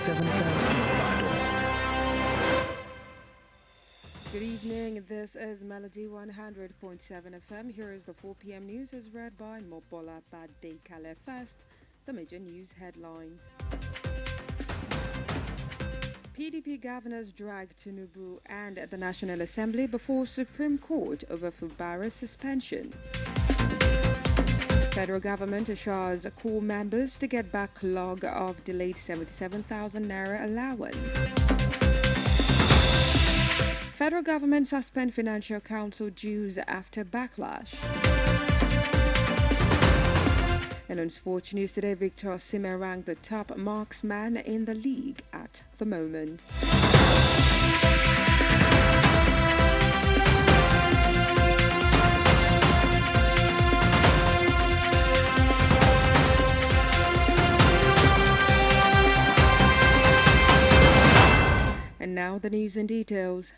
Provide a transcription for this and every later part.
97 FM, Ibadan. Good evening, this is Melody 100.7 FM. Here is the 4 p.m. news as read by Bolabad. First, the major news headlines. PDP governors drag Tinubu and the National Assembly before Supreme Court over Fubara's suspension. Federal government assures core members to get backlog of delayed 77,000 naira allowance. Federal government suspend Financial Council dues after backlash. And on sports news today, Victor Osimhen ranked the top marksman in the league at the moment. And now the news in details.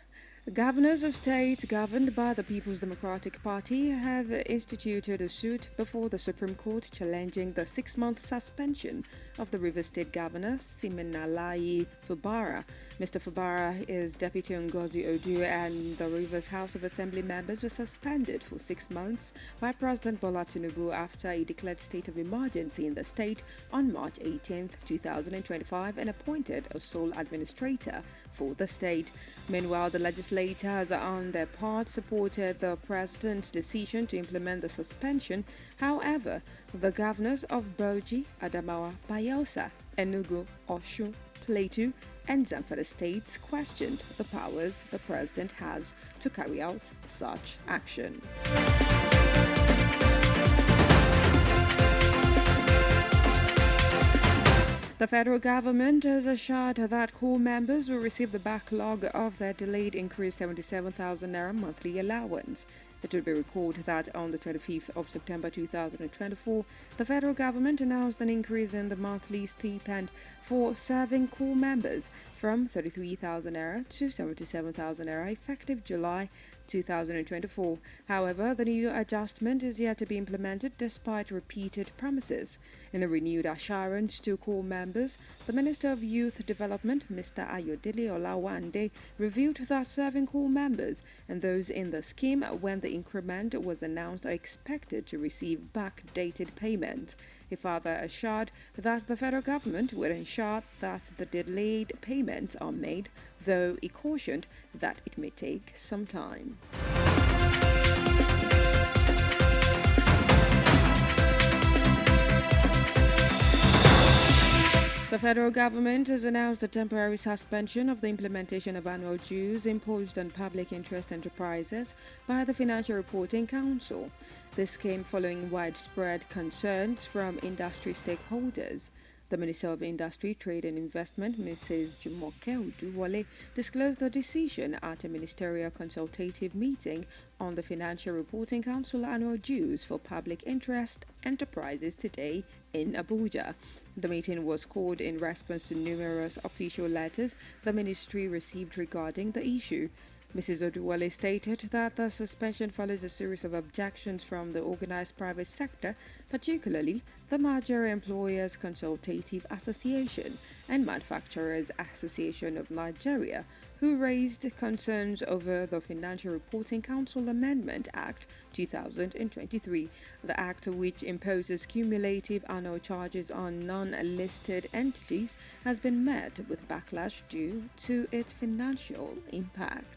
Governors of states governed by the People's Democratic Party have instituted a suit before the Supreme Court challenging the 6-month suspension of the Rivers State Governor, Siminalayi Fubara. Mr. Fubara, is Deputy Ngozi Odu, and the Rivers House of Assembly members were suspended for 6 months by President Bola Tinubu after he declared state of emergency in the state on March 18, 2025, and appointed a sole administrator for the state. Meanwhile, the legislators on their part supported the president's decision to implement the suspension. However, the governors of Bauchi, Adamawa, Bayelsa, Enugu, Osun, Plateau, and Zamfara states questioned the powers the president has to carry out such action. The federal government has assured that core members will receive the backlog of their delayed increased 77,000 naira monthly allowance. It will be recalled that on the 25th of September 2024, the federal government announced an increase in the monthly stipend for serving core members from 33,000 naira to 77,000 naira effective July 2024. However, the new adjustment is yet to be implemented despite repeated promises. In a renewed assurance to core members, the Minister of Youth Development, Mr. Ayodele Olawande, revealed that serving core members and those in the scheme when the increment was announced are expected to receive backdated payment. He further assured that the federal government will ensure that the delayed payments are made, though he cautioned that it may take some time. The federal government has announced a temporary suspension of the implementation of annual dues imposed on public interest enterprises by the Financial Reporting Council. This came following widespread concerns from industry stakeholders. The Minister of Industry, Trade and Investment, Mrs. Jumoke Oduwole, disclosed the decision at a ministerial consultative meeting on the Financial Reporting Council annual dues for public interest enterprises today in Abuja. The meeting was called in response to numerous official letters the ministry received regarding the issue. Mrs. Oduwole stated that the suspension follows a series of objections from the organized private sector, particularly the Nigeria Employers Consultative Association and Manufacturers Association of Nigeria, who raised concerns over the Financial Reporting Council Amendment Act 2023. The act, which imposes cumulative annual charges on non-listed entities, has been met with backlash due to its financial impact.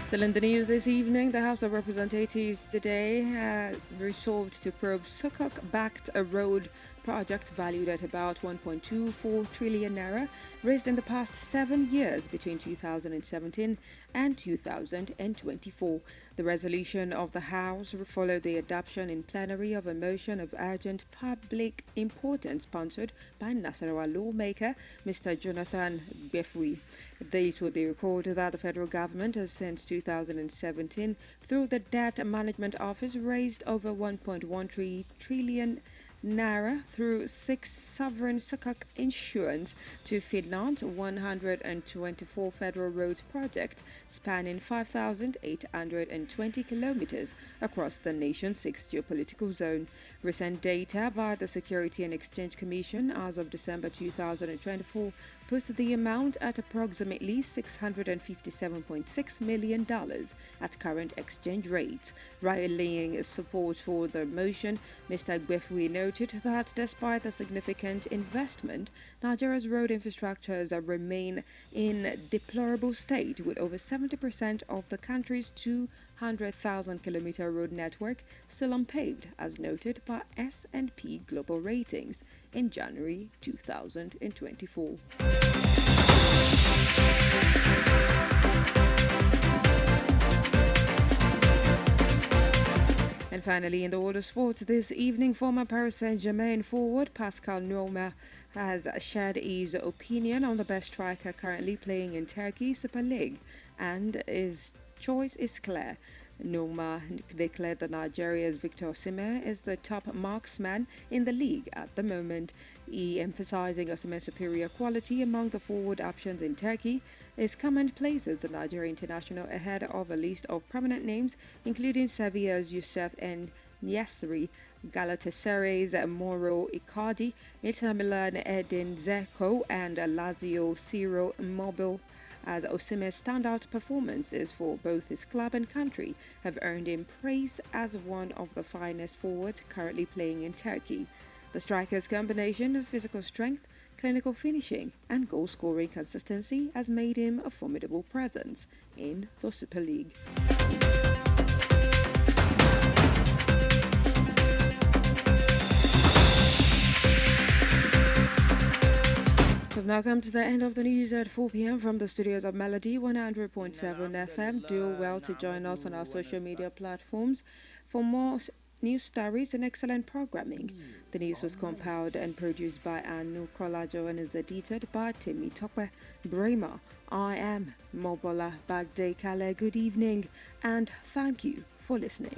Still in the news this evening, the House of Representatives today resolved to probe Sukuk-backed a road project valued at about 1.24 trillion naira, raised in the past 7 years between 2017 and 2024. The resolution of the House followed the adoption in plenary of a motion of urgent public importance sponsored by Nasarawa lawmaker Mr. Jonathan Gbefui. This would be recorded that the federal government has since 2017, through the Debt Management Office, raised over 1.13 trillion naira through 6 sovereign sukuk insurance to finance 124 federal roads projects spanning 5,820 kilometers across the nation's 6 geopolitical zone. Recent data by the Security and Exchange Commission as of December 2024 puts the amount at approximately $657.6 million at current exchange rates. Rallying support for the motion, Mr. Gbefui noted that despite the significant investment, Nigeria's road infrastructures remain in deplorable state, with over 70% of the country's 200,000-kilometer road network still unpaved, as noted by S&P Global Ratings in January 2024. And finally, in the world of sports this evening, former Paris Saint-Germain forward Pascal Nouma has shared his opinion on the best striker currently playing in Turkey Super League, and his choice is clear. Nouma declared that Nigeria's Victor Osimhen is the top marksman in the league at the moment. He emphasizing Osimhen's superior quality among the forward options in Turkey. His comment places the Nigerian international ahead of a list of prominent names, including Sevilla's Youssef and Niasri, Galatasaray's Mauro Icardi, Inter Milan Edin Dzeko, and Lazio Ciro Immobile, as Osimhen's standout performances for both his club and country have earned him praise as one of the finest forwards currently playing in Turkey. The striker's combination of physical strength, clinical finishing, and goal-scoring consistency has made him a formidable presence in the Super League. We've now come to the end of the news at 4 p.m. from the studios of Melody 100.7 FM. Do well to join us on our social media platforms for more news stories and excellent programming. The news was compiled and produced by Anu Kolajo and is edited by Timmy Tokwe Brema. I am Bolabad. Good evening and thank you for listening.